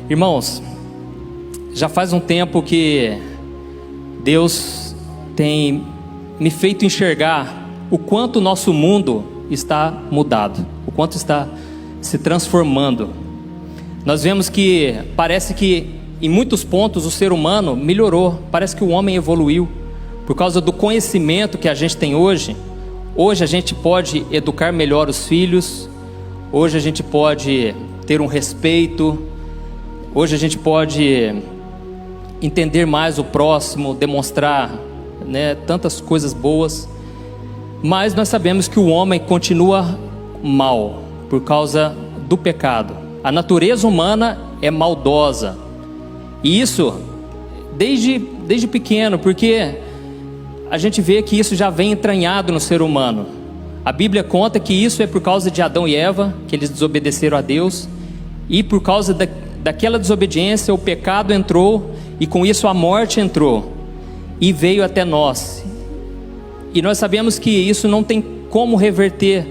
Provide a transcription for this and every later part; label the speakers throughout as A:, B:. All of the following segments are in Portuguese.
A: Irmãos, já faz um tempo que Deus tem me feito enxergar o quanto o nosso mundo está mudado, o quanto está se transformando. Nós vemos que parece que em muitos pontos o ser humano melhorou, parece que o homem evoluiu por causa do conhecimento que a gente tem hoje. Hoje a gente pode educar melhor os filhos, hoje a gente pode ter um respeito, hoje a gente pode entender mais o próximo, demonstrar, tantas coisas boas. Mas nós sabemos que o homem continua mal por causa do pecado. A natureza humana é maldosa. E isso desde pequeno, porque a gente vê que isso já vem entranhado no ser humano. A Bíblia conta que isso é por causa de Adão e Eva, que eles desobedeceram a Deus. E por causa daquela desobediência, o pecado entrou, e com isso a morte entrou e veio até nós. E nós sabemos que isso não tem como reverter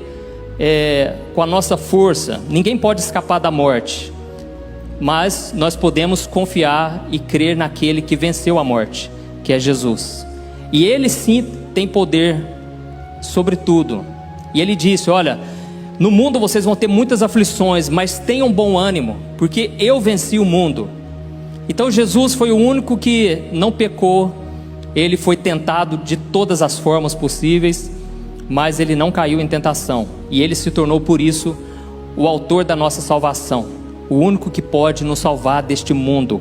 A: com a nossa força. Ninguém pode escapar da morte, mas nós podemos confiar e crer naquele que venceu a morte, que é Jesus. E Ele sim tem poder sobre tudo. E Ele disse: olha, no mundo vocês vão ter muitas aflições, mas tenham bom ânimo, porque eu venci o mundo. Então Jesus foi o único que não pecou. Ele foi tentado de todas as formas possíveis, mas ele não caiu em tentação. E ele se tornou por isso o autor da nossa salvação, o único que pode nos salvar deste mundo.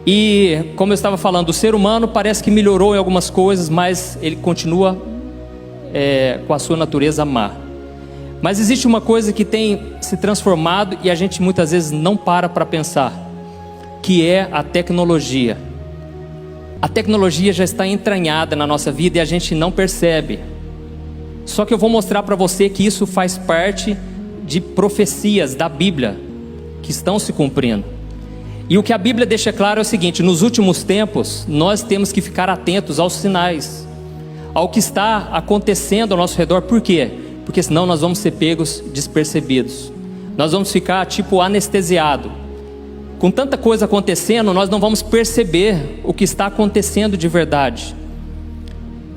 A: E como eu estava falando, o ser humano parece que melhorou em algumas coisas, mas ele continua com a sua natureza má. Mas existe uma coisa que tem se transformado e a gente muitas vezes não para pensar, que é a tecnologia. A tecnologia já está entranhada na nossa vida e a gente não percebe. Só que eu vou mostrar para você que isso faz parte de profecias da Bíblia que estão se cumprindo. E o que a Bíblia deixa claro é o seguinte: nos últimos tempos nós temos que ficar atentos aos sinais, ao que está acontecendo ao nosso redor. Por quê? Porque senão nós vamos ser pegos despercebidos. Nós vamos ficar anestesiados. Com tanta coisa acontecendo, nós não vamos perceber o que está acontecendo de verdade.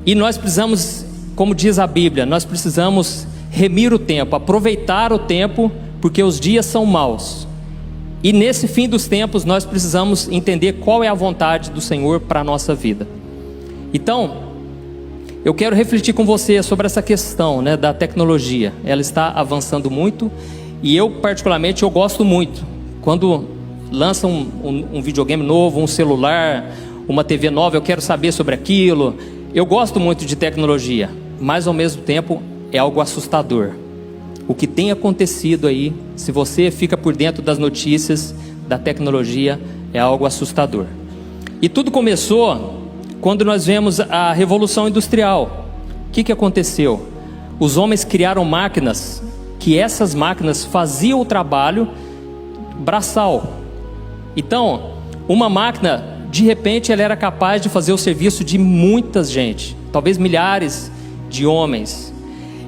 A: E nós precisamos, como diz a Bíblia, nós precisamos remir o tempo, aproveitar o tempo, porque os dias são maus. E nesse fim dos tempos nós precisamos entender qual é a vontade do Senhor para a nossa vida. Então, eu quero refletir com você sobre essa questão da tecnologia. Ela está avançando muito e eu particularmente gosto muito. Quando lança um videogame novo, um celular, uma TV nova, eu quero saber sobre aquilo. Eu gosto muito de tecnologia, mas ao mesmo tempo é algo assustador. O que tem acontecido aí, se você fica por dentro das notícias da tecnologia, é algo assustador. E tudo começou quando nós vemos a Revolução Industrial. O que aconteceu? Os homens criaram máquinas, que essas máquinas faziam o trabalho braçal. Então, uma máquina, de repente, ela era capaz de fazer o serviço de muita gente, talvez milhares de homens.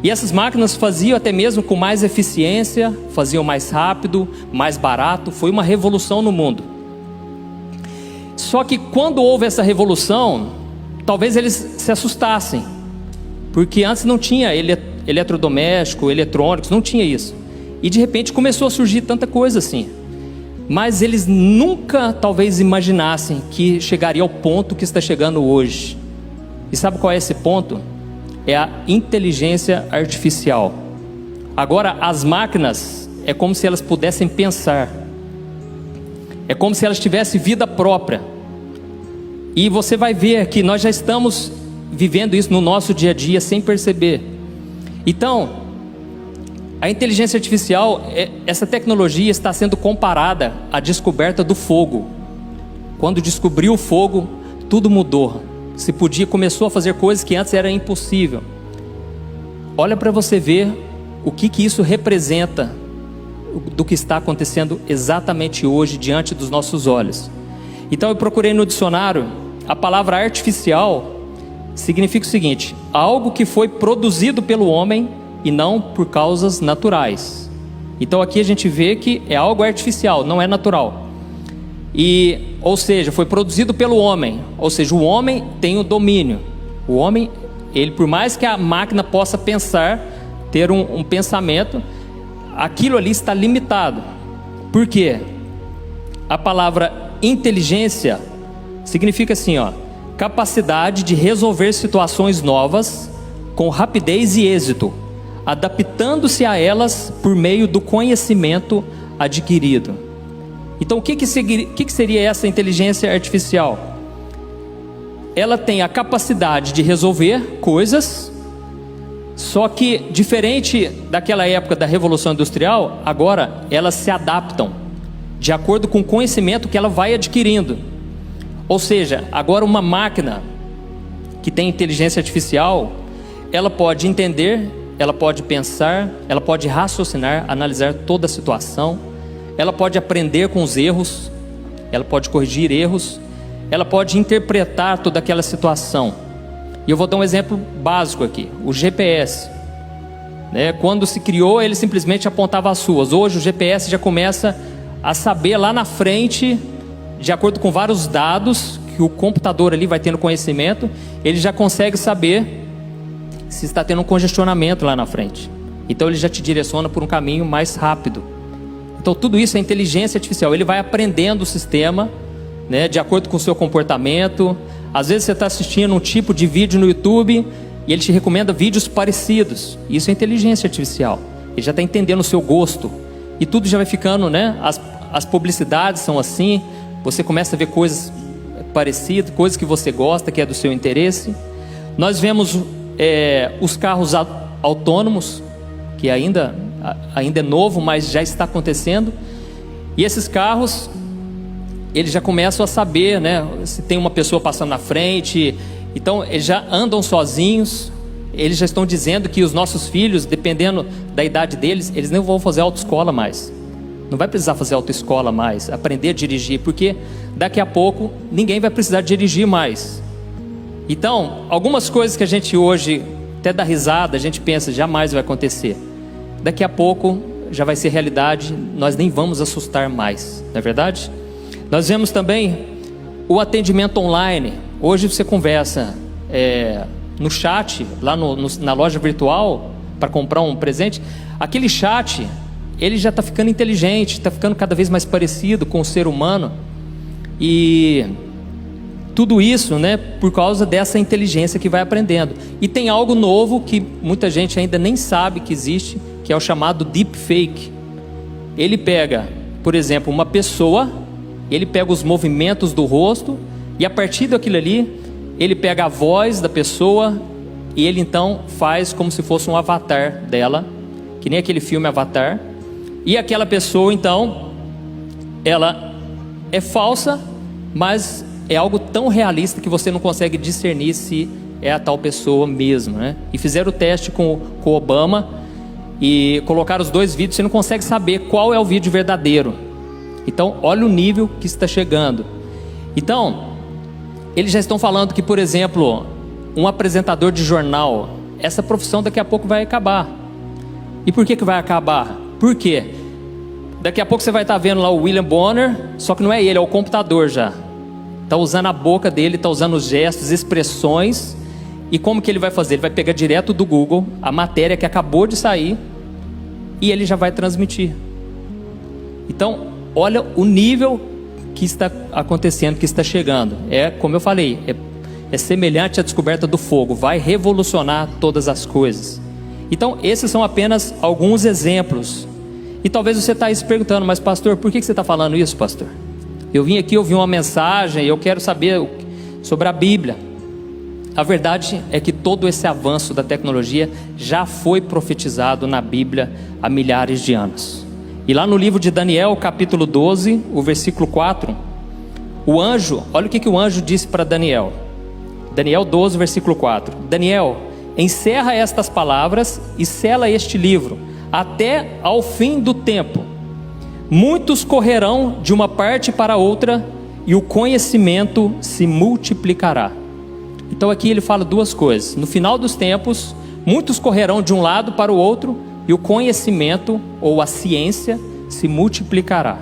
A: E essas máquinas faziam até mesmo com mais eficiência, faziam mais rápido, mais barato. Foi uma revolução no mundo. Só que quando houve essa revolução, talvez eles se assustassem, porque antes não tinha eletrodoméstico, eletrônicos, não tinha isso. E de repente começou a surgir tanta coisa assim. Mas eles nunca talvez imaginassem que chegaria ao ponto que está chegando hoje. E sabe qual é esse ponto? É a inteligência artificial. Agora as máquinas é como se elas pudessem pensar. É como se elas tivessem vida própria. E você vai ver que nós já estamos vivendo isso no nosso dia a dia sem perceber. Então, a inteligência artificial, essa tecnologia está sendo comparada à descoberta do fogo. Quando descobriu o fogo, tudo mudou. Começou a fazer coisas que antes era impossível. Olha para você ver o que isso representa do que está acontecendo exatamente hoje diante dos nossos olhos. Então eu procurei no dicionário, a palavra artificial significa o seguinte: algo que foi produzido pelo homem e não por causas naturais. Então aqui a gente vê que é algo artificial, não é natural. ou seja, foi produzido pelo homem, ou seja, o homem tem o domínio. O homem, ele, por mais que a máquina possa pensar, ter um pensamento, aquilo ali está limitado. Por quê? A palavra inteligência significa assim, capacidade de resolver situações novas com rapidez e êxito, adaptando-se a elas por meio do conhecimento adquirido. Então o que seria essa inteligência artificial? Ela tem a capacidade de resolver coisas, só que diferente daquela época da Revolução Industrial, agora elas se adaptam de acordo com o conhecimento que ela vai adquirindo. Ou seja, agora uma máquina que tem inteligência artificial, ela pode entender, ela pode pensar, ela pode raciocinar, analisar toda a situação, ela pode aprender com os erros, ela pode corrigir erros, ela pode interpretar toda aquela situação. E eu vou dar um exemplo básico aqui, o GPS. Quando se criou, ele simplesmente apontava as ruas. Hoje o GPS já começa a saber lá na frente, de acordo com vários dados que o computador ali vai tendo conhecimento, ele já consegue saber se está tendo um congestionamento lá na frente. Então ele já te direciona por um caminho mais rápido. Então tudo isso é inteligência artificial. Ele vai aprendendo o sistema, de acordo com o seu comportamento. Às vezes você está assistindo um tipo de vídeo no YouTube e ele te recomenda vídeos parecidos. Isso é inteligência artificial. Ele já está entendendo o seu gosto. E tudo já vai ficando, as publicidades são assim. Você começa a ver coisas parecidas, coisas que você gosta, que é do seu interesse. Nós vemos os carros autônomos, que ainda é novo, mas já está acontecendo. E esses carros, eles já começam a saber, se tem uma pessoa passando na frente. Então eles já andam sozinhos. Eles já estão dizendo que os nossos filhos, dependendo da idade deles, eles não vão fazer autoescola mais. Não vai precisar fazer autoescola mais, aprender a dirigir, porque daqui a pouco ninguém vai precisar dirigir mais. Então, algumas coisas que a gente hoje até dá risada, a gente pensa, jamais vai acontecer. Daqui a pouco já vai ser realidade, nós nem vamos assustar mais, não é verdade? Nós vemos também o atendimento online. Hoje você conversa no chat, lá na loja virtual, para comprar um presente. Aquele chat, ele já está ficando inteligente, está ficando cada vez mais parecido com o ser humano. E tudo isso, por causa dessa inteligência que vai aprendendo. E tem algo novo que muita gente ainda nem sabe que existe, que é o chamado deepfake. Ele pega, por exemplo, uma pessoa, ele pega os movimentos do rosto, e a partir daquilo ali, ele pega a voz da pessoa, e ele então faz como se fosse um avatar dela, que nem aquele filme Avatar. E aquela pessoa então, ela é falsa, mas é algo tão realista que você não consegue discernir se é a tal pessoa mesmo, E fizeram o teste com o Obama e colocaram os dois vídeos, você não consegue saber qual é o vídeo verdadeiro. Então olha o nível que está chegando. Então eles já estão falando que, por exemplo, um apresentador de jornal, essa profissão daqui a pouco vai acabar. E por que vai acabar? Por quê? Daqui a pouco você vai estar vendo lá o William Bonner, só que não é ele, é o computador já. Está usando a boca dele, está usando os gestos, expressões. E como que ele vai fazer? Ele vai pegar direto do Google a matéria que acabou de sair e ele já vai transmitir. Então, olha o nível que está acontecendo, que está chegando. Como eu falei, é semelhante à descoberta do fogo, vai revolucionar todas as coisas. Então esses são apenas alguns exemplos. E talvez você está aí se perguntando, mas pastor, por que você está falando isso, pastor? Eu vim aqui ouvir uma mensagem, eu quero saber sobre a Bíblia. A verdade é que todo esse avanço da tecnologia já foi profetizado na Bíblia há milhares de anos. E lá no livro de Daniel, capítulo 12, o versículo 4, o anjo, olha o que o anjo disse para Daniel. Daniel 12, versículo 4. Daniel, encerra estas palavras e sela este livro, até ao fim do tempo. Muitos correrão de uma parte para outra, e o conhecimento se multiplicará. Então aqui ele fala duas coisas. No final dos tempos, muitos correrão de um lado para o outro, e o conhecimento, ou a ciência, se multiplicará.